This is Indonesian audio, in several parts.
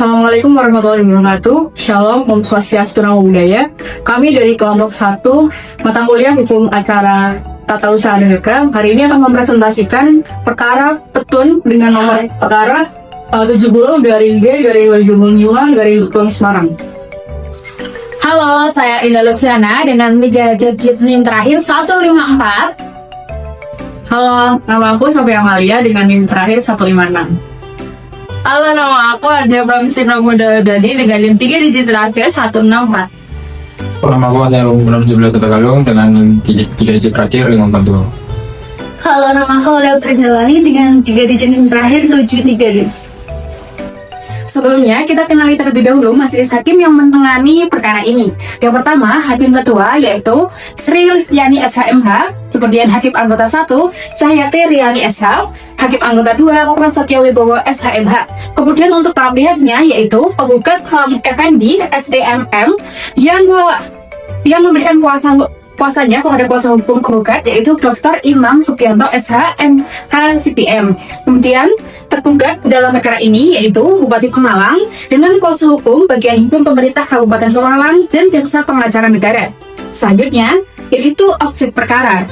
Assalamualaikum warahmatullahi wabarakatuh. Shalom, Om Swastiastu, Namo Buddhaya. Kami dari kelompok 1 mata kuliah Hukum Acara Tata Usaha Negara hari ini akan mempresentasikan perkara petun dengan nomor perkara 70 garing G garing 2005 garing Hukum Semarang. Halo, saya Indah Lutfiana dengan 3 gadget NIM terakhir 154. Halo, nama aku Sophia Amalia dengan NIM terakhir 156. Halo, nama aku Ardia Pramisi Pramudadadi dengan NIM 3 digit terakhir 164. Nama aku adalah Umar Jumlah Tegalung dengan 3 digit terakhir 542. Halo, nama aku Leo Trijalani dengan 3 digit NIM terakhir 733. Sebelumnya, kita kenali terlebih dahulu majelis hakim yang menangani perkara ini. Yang pertama, hakim ketua yaitu Sri Listiani SHMH, kemudian hakim anggota 1, Cahyati Riani SH, hakim anggota 2, Prasetyo Wibowo SHMH. Kemudian untuk para pihaknya yaitu penggugat Khalid Effendi SDMM yang memberikan kuasanya kepada kuasa hukum penggugat yaitu Dr. Imam Sugianto SHMH CPM. Kemudian tergugat dalam perkara ini yaitu Bupati Pemalang dengan kuasa hukum bagian hukum pemerintah Kabupaten Pemalang dan jaksa pengacara negara. Selanjutnya yaitu objek perkara.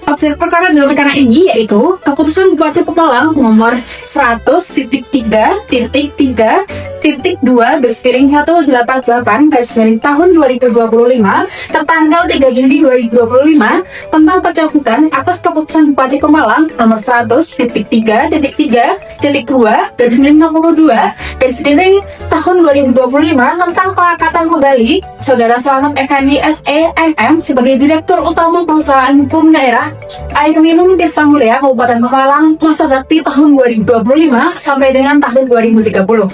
Objek perkara dalam perkara ini yaitu keputusan Bupati Pemalang nomor 100.3.2/188 tahun 2025 tertanggal 3 Juni 2025 tentang pencabutan atas keputusan Bupati Pemalang nomor 100.3.2/52 tahun 2025 tentang pengangkatan kembali Saudara Slamet Effendi SEMM sebagai Direktur Utama Perusahaan Hukum Daerah Air Minum Tirta Mulia Kabupaten Pemalang masa bakti tahun 2025 sampai dengan tahun 2030.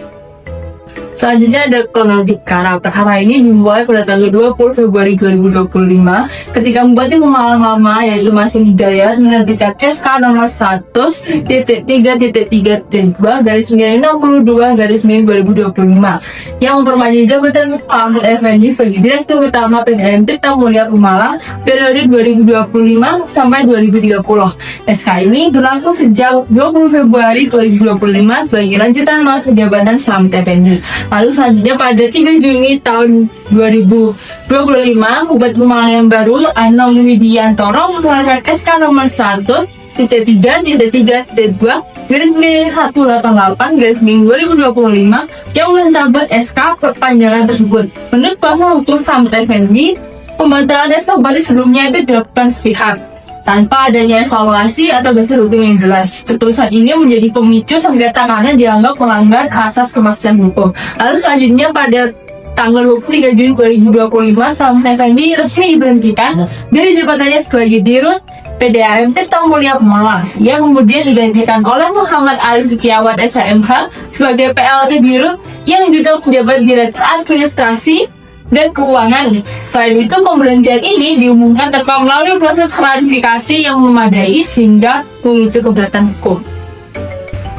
Selanjutnya ada kronologi perkara ini dimulai pada tanggal 20 Februari 2025 ketika Bupati Pemalang lama yaitu Masih Hidayat menerbitkan SK nomor 100.3.3/62/2025 yang memperpanjang jabatan Slamet Effendi sebagai Direktur Utama PDAM Tirta Mulia Pemalang periode 2025 sampai 2030. SK ini berlangsung sejak 20 Februari 2025 sebagai lanjutan masa jabatan Slamet Effendi. Lalu selanjutnya pada 3 Juni tahun 2025, Bupati Pemalang yang baru, Anong Widiantoro, mengeluarkan SK nomor 100.3.2/188/2025 yang mencabut SK perpanjangan tersebut. Menurut kuasa hukum Slamet Effendi, pembatalan SK Bupati sebelumnya itu dilakukan sepihak tanpa adanya evaluasi atau dasar hukum yang jelas. Keputusan ini menjadi pemicu sengketa karena dianggap melanggar asas kepastian hukum. Lalu selanjutnya pada tanggal 23 Juni 2025, Slamet Effendi resmi diberhentikan dari jabatannya sebagai Dirut PDAM Tirta Mulia Pemalang yang kemudian digantikan oleh Muhammad Ali Sukiawan SHMH sebagai PLT Dirut yang juga menjabat Direktur Administrasi dan keuangan. Selain itu, pemberhentian ini diumumkan tanpa melalui proses klarifikasi yang memadai sehingga memicu keberatan hukum.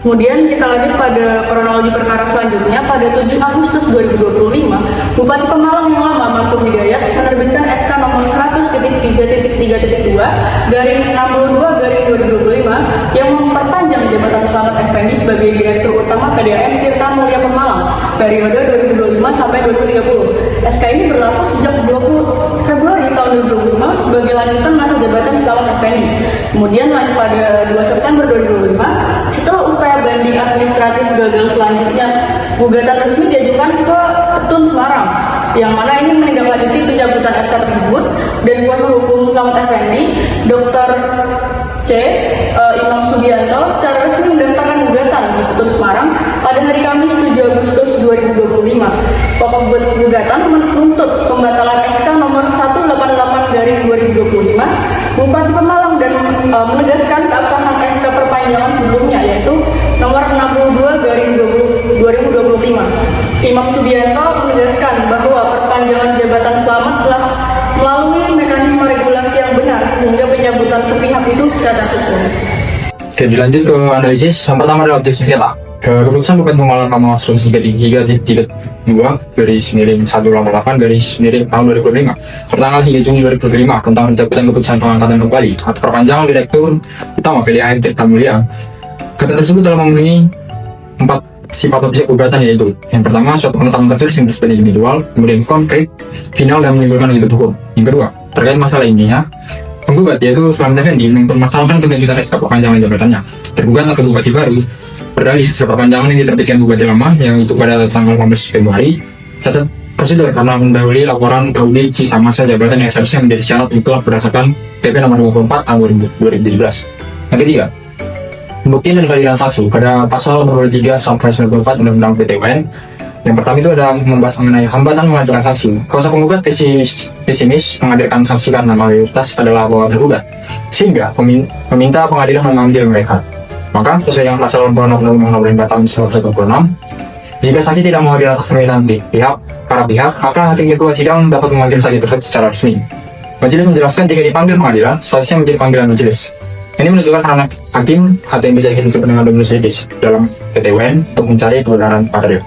Kemudian kita lanjut pada kronologi perkara selanjutnya. Pada 7 Agustus 2025, Bupati Pemalang yang lama Mansur Hidayat menerbitkan SK nomor 100.3.3.62/2025 yang memperpanjang jabatan Slamet Effendi sebagai Direktur Utama PDAM Tirta Mulia Pemalang periode 2025 sampai 2030. SK ini berlaku sejak 20 Februari tahun 2025 sebagai lanjutan masa jabatan Slamet Effendi. Kemudian lanjut pada 2 September 2025, setelah upaya banding administratif gagal selanjutnya, gugatan resmi diajukan ke Petun Semarang, yang mana ini menindaklanjuti pencabutan SK tersebut dan kuasa hukum Slamet Effendi, Dr. C. Imam Sugianto secara resmi mendaftarkan gugatan di Petun Semarang pada hari Kamis 7 Agustus 2025. Pokok gugatan menuntut pembatalan SK nomor 188/2025 Bupati Pemalang dan menegaskan keabsahan SK perpanjangan sebelumnya yaitu nomor 62/2025. Imam Sugianto menegaskan bahwa perpanjangan jabatan Slamet telah melalui mekanisme regulasi yang benar sehingga pencabutan sepihak itu cacat hukum. Oke, dilanjut ke analisis. Yang pertama adalah objek sengketa. Keputusan Bupati Pemalang nomor 100.3.188/1 tahun 2005 pertanggal 3 Juni 2005 tentang pencabutan keputusan pengangkatan kembali atau perpanjangan Direktur Utama PDAM Tirta Mulia. Kata tersebut telah memenuhi 4 sifat objek gugatan yaitu yang pertama suatu penetapan tertulis yang bersifat individual, kemudian konkret, final dan menimbulkan ribut hukum. Yang kedua, terkait masalah intinya, penggugat yaitu Selamat Effendi mempermasalahkan tuntutan SK perpanjangan jabatannya. Tergugat atau bupati baru berdalih jika perpanjangan yang diterbitkan bupati lama yang itu pada tanggal 15 Februari catat prosedur karena mendahului laporan audit sisa masa jabatan yang seharusnya menjadi syarat inkrah berdasarkan PP nomor 24 tahun 2017. Yang ketiga, pembuktian dan kehadiran saksi pada pasal 23 sampai 94 Undang-Undang PTUN. Yang pertama itu ada membahas mengenai hambatan menghadirkan saksi. Kuasa penggugat pesimis menghadirkan saksi karena mayoritas adalah bahwa tergugat, sehingga meminta pengadilan memanggil mereka. Maka sesuai dengan pasal 26 Undang-Undang tahun 1996, jika saksi tidak mau hadir atas permintaan para pihak, maka hakim ketua sidang dapat memanggil saksi tersebut secara resmi. Majelis menjelaskan jika dipanggil pengadilan, statusnya menjadi panggilan majelis. Ini menunjukkan karena hakim bisa disebut dengan dominus juris dalam PTUN untuk mencari kebenaran material.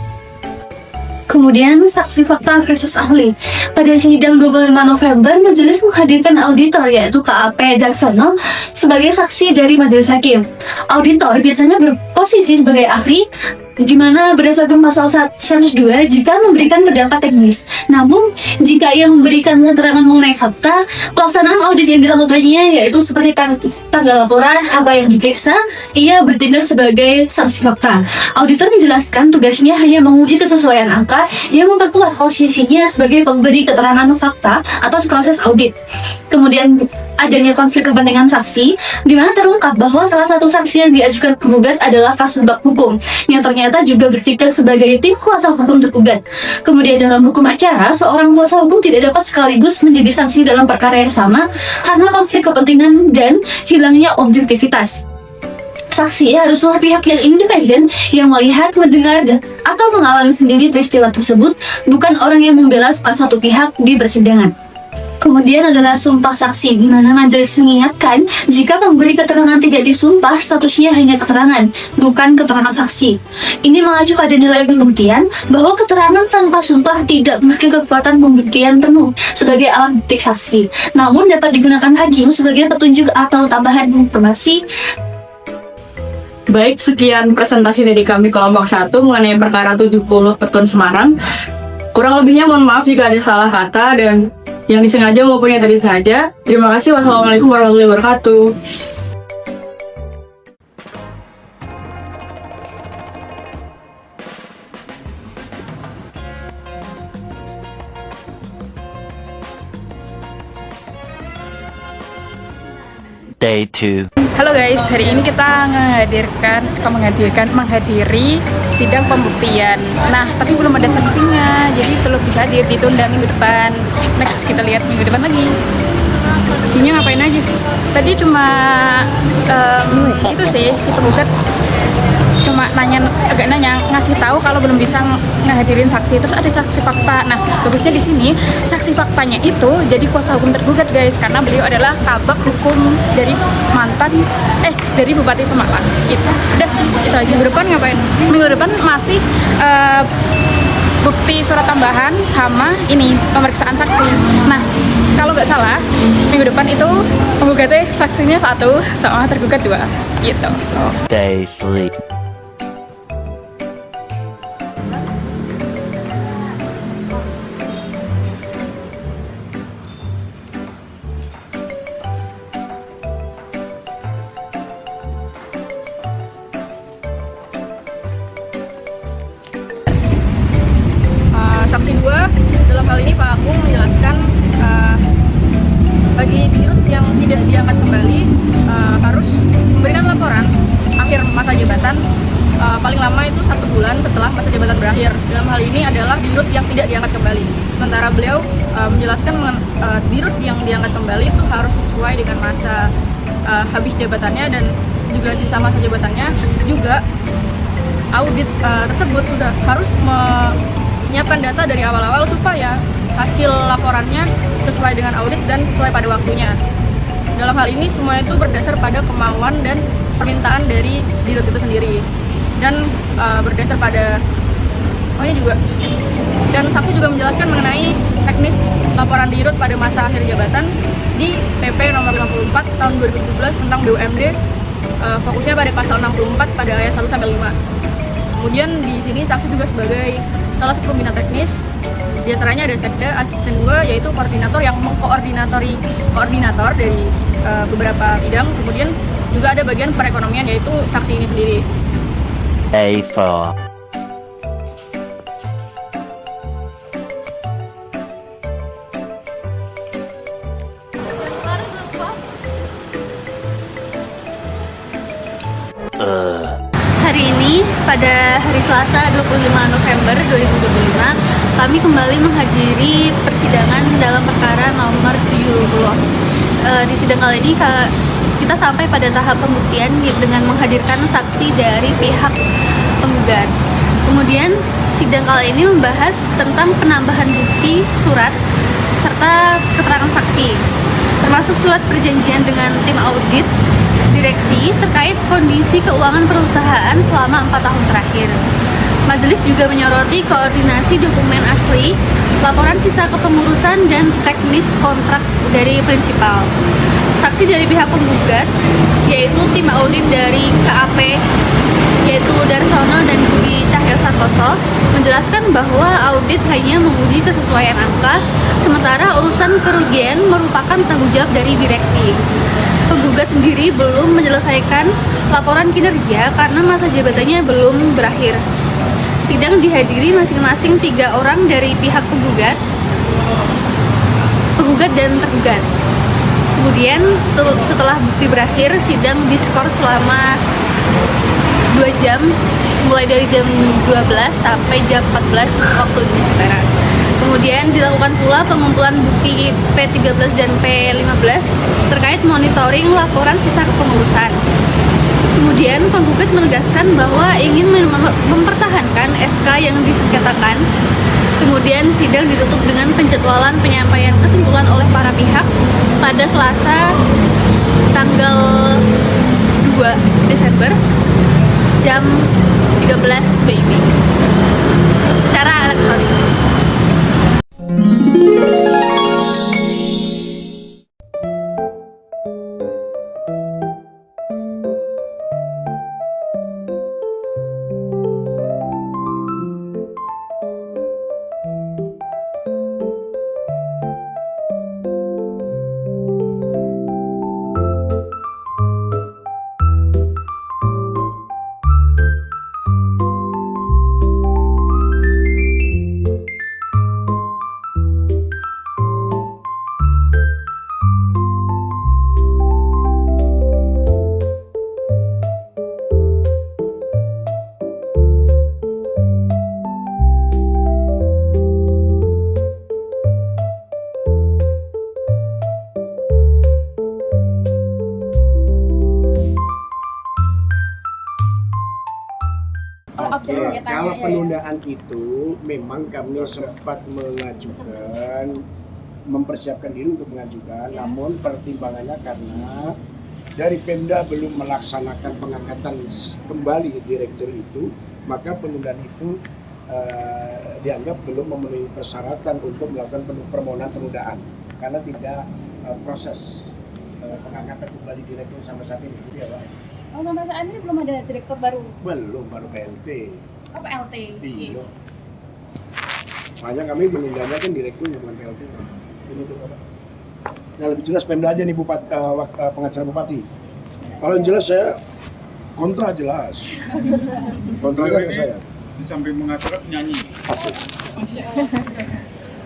Kemudian, saksi fakta versus ahli. Pada sidang 25 November, majelis menghadirkan auditor yaitu KAP Darsono sebagai saksi dari majelis hakim. Auditor biasanya berposisi sebagai ahli, di mana berdasarkan pasal 102 jika memberikan pendapat teknis. Namun, jika ia memberikan keterangan mengenai fakta, pelaksanaan audit yang dilakukannya yaitu seperti tanggal laporan, apa yang diperiksa, ia bertindak sebagai saksi fakta. Auditor menjelaskan tugasnya hanya menguji kesesuaian angka yang memperkuat posisinya sebagai pemberi keterangan fakta atas proses audit. Kemudian adanya konflik kepentingan saksi, di mana terungkap bahwa salah satu saksi yang diajukan penggugat adalah Kasubag Hukum, yang ternyata juga bertindak sebagai tim kuasa hukum tergugat. Kemudian dalam hukum acara, seorang kuasa hukum tidak dapat sekaligus menjadi saksi dalam perkara yang sama karena konflik kepentingan dan hilangnya objektivitas. Saksi haruslah pihak yang independen yang melihat, mendengar, atau mengalami sendiri peristiwa tersebut, bukan orang yang membela salah satu pihak di persidangan. Kemudian adalah sumpah saksi, di mana majelis mengingatkan jika pemberi keterangan tidak disumpah, statusnya hanya keterangan, bukan keterangan saksi. Ini mengacu pada nilai pembuktian bahwa keterangan tanpa sumpah tidak memiliki kekuatan pembuktian penuh sebagai alat bukti saksi, namun dapat digunakan hakim sebagai petunjuk atau tambahan informasi. Baik, sekian presentasi dari kami kelompok 1 mengenai perkara 70 Petun Semarang. Kurang lebihnya mohon maaf jika ada salah kata dan yang disengaja maupun yang tidak disengaja. Terima kasih. Wassalamualaikum warahmatullahi wabarakatuh. Day 2. Halo guys, hari ini kita menghadiri sidang pembuktian. Nah, tapi belum ada saksinya, jadi belum bisa ditunda minggu depan. Next kita lihat minggu depan lagi. Isinya ngapain aja? Tadi cuma itu sih si penggugat cuma agak nanya ngasih tahu kalau belum bisa ngehadirin saksi. Terus ada saksi fakta. Nah, bagusnya di sini saksi faktanya itu jadi kuasa hukum tergugat guys, karena beliau adalah kabak hukum dari dari Bupati Pemalang. Itu aja. Minggu depan ngapain? Minggu depan masih bukti surat tambahan sama ini pemeriksaan saksi. Nah, kalau nggak salah minggu depan itu penggugatnya saksinya 1 sama tergugat 2 gitu. Day 3. Saksi 2 dalam hal ini Pak Agung menjelaskan bagi dirut yang tidak diangkat kembali harus memberikan laporan akhir masa jabatan paling lama itu 1 bulan setelah masa jabatan berakhir. Dalam hal ini adalah dirut yang tidak diangkat kembali. Sementara beliau menjelaskan dirut yang diangkat kembali itu harus sesuai dengan masa habis jabatannya dan juga sisa masa jabatannya. Juga audit tersebut sudah harus menyiapkan data dari awal-awal supaya hasil laporannya sesuai dengan audit dan sesuai pada waktunya. Dalam hal ini semua itu berdasar pada kemauan dan permintaan dari dirut itu sendiri dan berdasar pada ini juga. Dan saksi juga menjelaskan mengenai teknis laporan dirut pada masa akhir jabatan di PP nomor 54 tahun 2017 tentang BUMD, fokusnya pada pasal 64 pada ayat 1 sampai 5. Kemudian di sini saksi juga sebagai salah satu pembina teknis. Di antaranya ada sekda, asisten 2, yaitu koordinator yang koordinator dari beberapa bidang. Kemudian juga ada bagian perekonomian, yaitu saksi ini sendiri. Day 4. Hari ini, pada hari Selasa 25 November 2025, kami kembali menghadiri persidangan dalam perkara nomor 70. Di sidang kali ini, kita sampai pada tahap pembuktian dengan menghadirkan saksi dari pihak penggugat. Kemudian, sidang kali ini membahas tentang penambahan bukti, surat, serta keterangan saksi, termasuk surat perjanjian dengan tim audit direksi terkait kondisi keuangan perusahaan selama 4 tahun terakhir. Majelis juga menyoroti koordinasi dokumen asli, laporan sisa kepengurusan, dan teknis kontrak dari prinsipal. Saksi dari pihak penggugat, yaitu tim audit dari KAP, yaitu Darsono dan Budi Cahyo Santoso, menjelaskan bahwa audit hanya menguji kesesuaian angka, sementara urusan kerugian merupakan tanggung jawab dari direksi. Penggugat sendiri belum menyelesaikan laporan kinerja karena masa jabatannya belum berakhir. Sidang dihadiri masing-masing 3 orang dari pihak penggugat dan tergugat. Kemudian setelah bukti berakhir, sidang diskors selama 2 jam, mulai dari jam 12 sampai jam 14 waktu Indonesia Barat. Kemudian dilakukan pula pengumpulan bukti P13 dan P15 terkait monitoring laporan sisa kepengurusan. Kemudian penggugat menegaskan bahwa ingin mempertahankan SK yang disengketakan. Kemudian sidang ditutup dengan penjadwalan penyampaian kesimpulan oleh para pihak pada Selasa tanggal 2 Desember jam 13 WIB secara elektronik. Kalau penundaan itu memang kami sempat mempersiapkan diri untuk mengajukan, namun pertimbangannya karena dari Pemda belum melaksanakan pengangkatan kembali direktur itu, maka penundaan itu dianggap belum memenuhi persyaratan untuk melakukan permohonan penundaan karena tidak proses pengangkatan kembali direktur sampai saat ini. Gitu ya, Pak. Oh, sampai saat ini belum ada direktur baru? Belum, baru PLT. Oh, PLT? Iya. Makanya kami menundanya kan direkturnya, bukan PLT. Ini tuh, Pak. Nah, lebih jelas Pemda aja nih pengacara Bupati. Kalau yang jelas saya kontra jelas. Kontranya ke saya. Di samping mengacara nyanyi. Asik.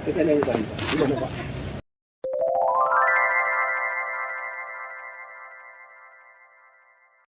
Kita nyanyi tadi. Gimana, Pak?